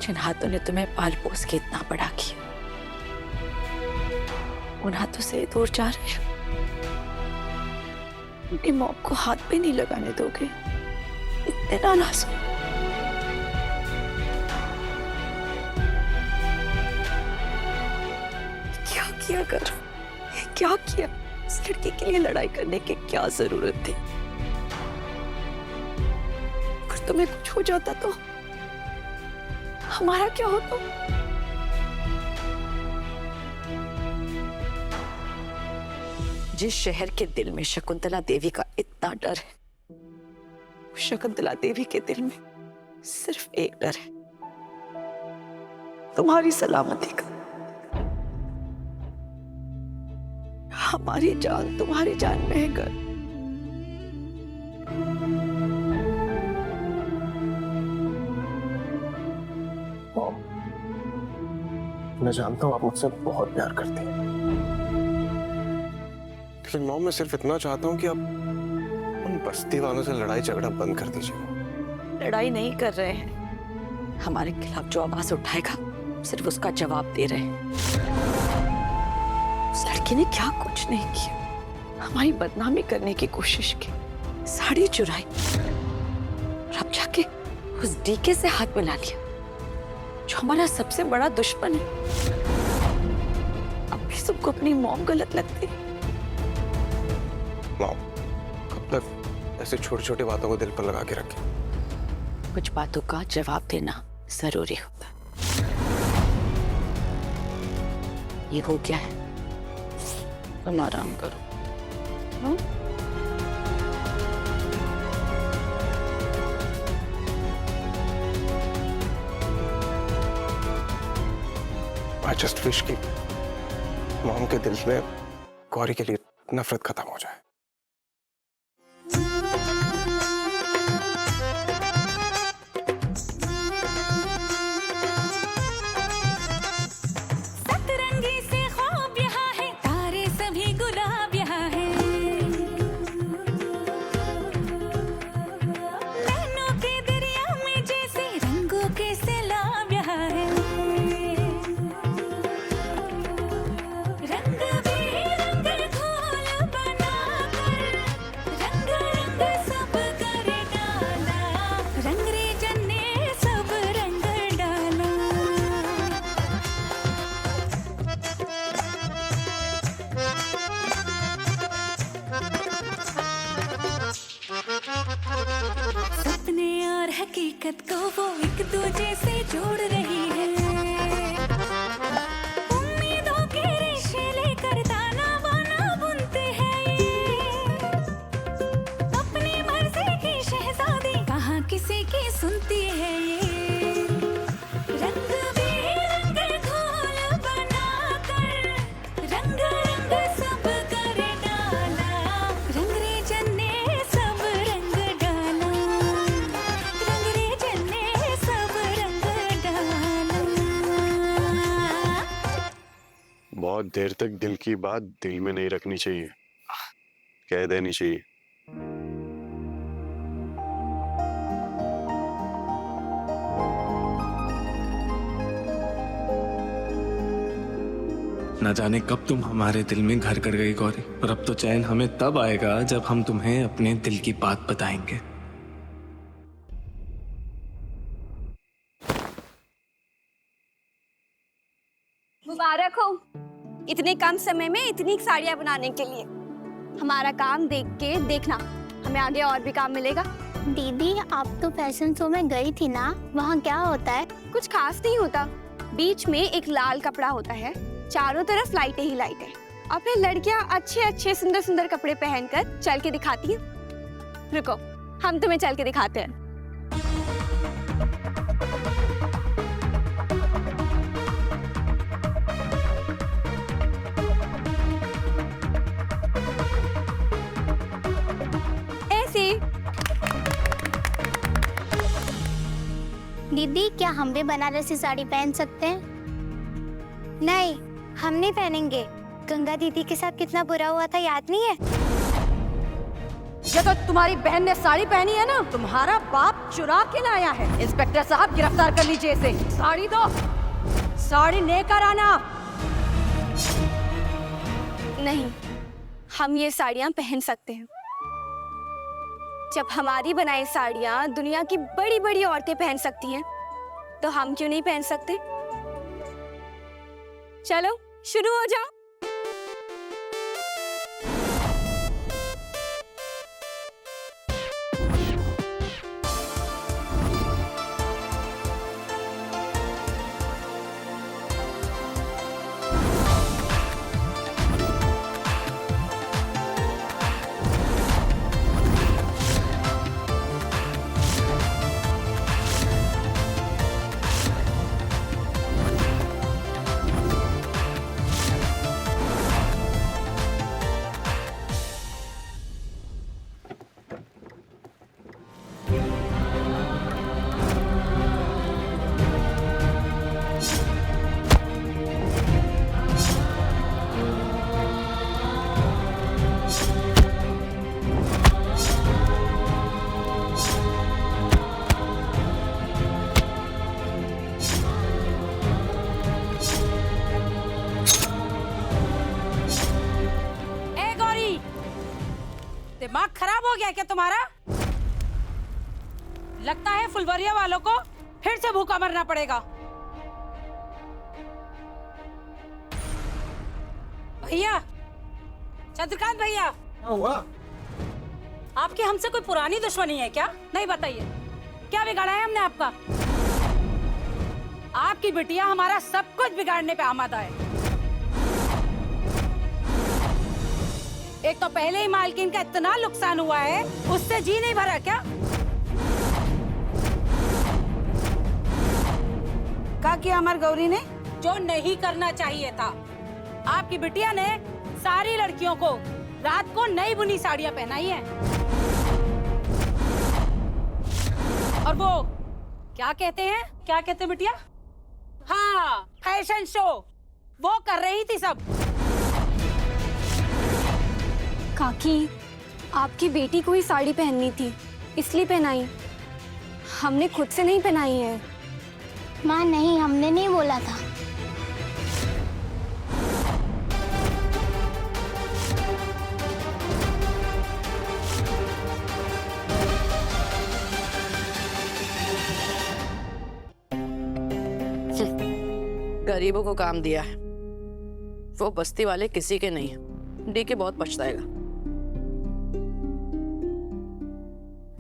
जिन हाथों ने तुम्हें पाल पोस के इतना बड़ा किया, उन हाथों से दूर जा रहे हो। अपनी मौत को हाथ पे नहीं लगाने दोगे? इतने नाराज हो? क्या किया करो, क्या किया? इस लड़की के लिए लड़ाई करने की क्या जरूरत थी? अगर तुम्हें कुछ हो जाता तो हमारा क्या होता? जिस शहर के दिल में शकुंतला देवी का इतना डर है, शकुंतला देवी के दिल में सिर्फ एक डर है, तुम्हारी सलामती का। हमारी जान तुम्हारी जान में है गर। मॉम, मैं जानता हूं आप मुझसे बहुत प्यार करती हैं, लेकिन मॉम मैं सिर्फ इतना चाहता हूं कि आप उन बस्ती वालों से लड़ाई झगड़ा बंद कर दीजिए। लड़ाई नहीं कर रहे हैं, हमारे खिलाफ जो आवाज उठाएगा सिर्फ उसका जवाब दे रहे हैं। उस लड़की ने क्या कुछ नहीं किया, हमारी बदनामी करने की कोशिश की, साड़ी चुराई और अब जाके उस डीके से हाथ मिला लिया जो हमारा सबसे बड़ा दुश्मन है। अब भी सबको अपनी मॉम गलत लगती है। मॉम, कब तक ऐसे छोटी छोटी बातों को दिल पर लगा के रखें? कुछ बातों का जवाब देना जरूरी होता है। ये हो क्या है? तुम आराम करो। I just wish कि मॉम के दिल में गौरी के लिए नफरत खत्म हो जाए। हकीकत को वो एक दूजे से जोड़ रही है, उम्मीदों के रेशे लेकर ताना बाना बुनते हैं ये, अपनी मर्जी की शहजादी कहाँ किसी की सुनती है ये, रंग बेरंग घोल बनाकर रंग रंग सब कर डाला, रंग रे जन्ने सब रंग डाला, बहुत देर तक दिल की बात दिल में नहीं रखनी चाहिए, कह देनी चाहिए। न जाने कब तुम हमारे दिल में घर कर गई गौरी, और अब तो चैन हमें तब आएगा जब हम तुम्हें अपने दिल की बात बताएंगे। मुबारक हो इतने कम समय में इतनी साड़ियाँ बनाने के लिए। हमारा काम देख के देखना, हमें आगे और भी काम मिलेगा। दीदी आप तो फैशन शो में गई थी ना, वहाँ क्या होता है? कुछ खास नहीं होता, बीच में एक लाल कपड़ा होता है, चारों तरफ लाइटें ही लाइटें, और फिर लड़कियाँ अच्छे अच्छे सुंदर सुंदर कपड़े पहनकर चल के दिखाती हैं। रुको, हम तुम्हें चल के दिखाते हैं। दीदी क्या हम भी बनारसी साड़ी पहन सकते हैं? नहीं, हम नहीं पहनेंगे। गंगा दीदी के साथ कितना बुरा हुआ था, याद नहीं है? ये तो तुम्हारी बहन ने साड़ी पहनी है ना, तुम्हारा बाप चुरा के लाया है। इंस्पेक्टर साहब गिरफ्तार कर लीजिए इसे। साड़ी दो, साड़ी लेकर आना। नहीं, हम ये साड़ियाँ पहन सकते हैं। जब हमारी बनाई साड़ियाँ दुनिया की बड़ी बड़ी औरतें पहन सकती हैं, तो हम क्यों नहीं पहन सकते? चलो शुरू हो जाओ। दिमाग खराब हो गया क्या तुम्हारा? लगता है फुलवरिया वालों को फिर से भूखा मरना पड़ेगा। भैया, चंद्रकांत भैया, आपकी हमसे कोई पुरानी दुश्मनी है क्या? नहीं बताइए, क्या बिगाड़ा है हमने आपका? आपकी बिटिया हमारा सब कुछ बिगाड़ने पे आमादा है। एक तो पहले ही मालकिन का इतना नुकसान हुआ है, उससे जी नहीं भरा क्या? क्या किया अमर गौरी ने? जो नहीं करना चाहिए था। आपकी बिटिया ने सारी लड़कियों को रात को नई बुनी साड़ियां पहनाई हैं। और वो क्या कहते हैं? क्या कहते हैं बिटिया? हाँ, फैशन शो वो कर रही थी सब। काकी, आपकी बेटी को ही साड़ी पहननी थी, इसलिए पहनाई। हमने खुद से नहीं पहनाई है। माँ नहीं, हमने नहीं बोला था। गरीबों को काम दिया है, वो बस्ती वाले किसी के नहीं है। डीके बहुत पछताएगा।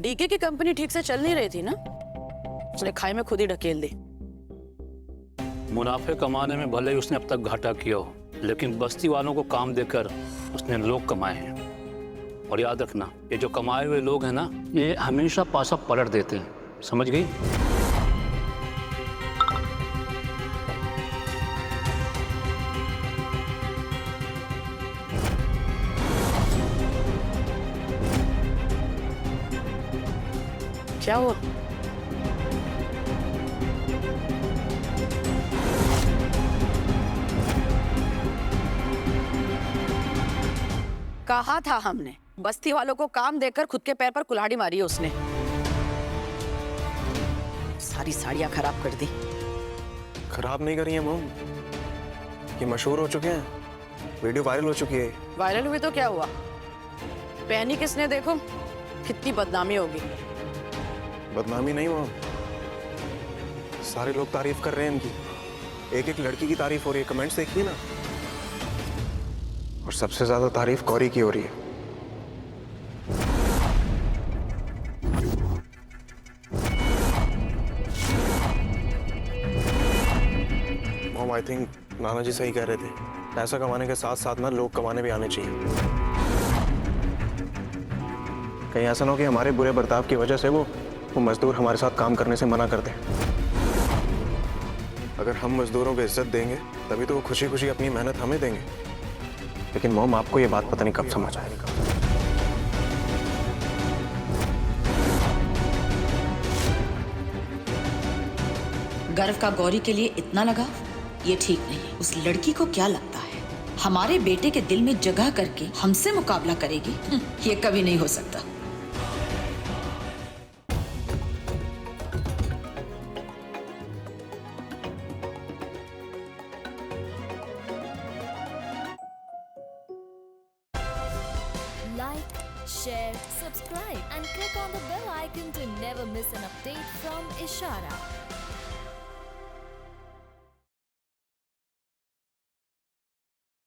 डीके की कंपनी ठीक से चल नहीं रही थी ना, उसने खाई में खुद ही ढकेल दी। मुनाफे कमाने में भले ही उसने अब तक घाटा किया हो, लेकिन बस्ती वालों को काम देकर उसने लोग कमाए हैं। और याद रखना, ये जो कमाए हुए लोग हैं ना, ये हमेशा पासा पलट देते हैं। समझ गई? क्या हुआ? कहा था हमने, बस्ती वालों को काम देकर खुद के पैर पर कुल्हाड़ी मारी है उसने। सारी साड़ियां खराब कर दी। खराब नहीं करी है मोम, ये मशहूर हो चुके हैं, वीडियो वायरल हो चुकी है। वायरल हुई तो क्या हुआ? पहनी किसने देखो, कितनी बदनामी होगी। बदनामी नहीं मोम, सारे लोग तारीफ कर रहे हैं इनकी। एक एक लड़की की तारीफ हो रही है, कमेंट्स देखिए ना। और सबसे ज्यादा तारीफ गौरी की हो रही है। मोम, आई थिंक नाना जी सही कह रहे थे, पैसा कमाने के साथ साथ ना लोग कमाने भी आने चाहिए। कहीं ऐसा ना हो कि हमारे बुरे बर्ताव की वजह से वो मजदूर हमारे साथ काम करने से मना कर दे। अगर हम मजदूरों को इज्जत देंगे तभी तो वो खुशी खुशी अपनी मेहनत हमें देंगे। लेकिन मोम, आपको ये बात पता नहीं कब समझ आएगी। गर्व का गौरी के लिए इतना लगा, ये ठीक नहीं। उस लड़की को क्या लगता है हमारे बेटे के दिल में जगह करके हमसे मुकाबला करेगी? ये कभी नहीं हो सकता। share, subscribe and click on the bell icon to never miss an update from Ishara.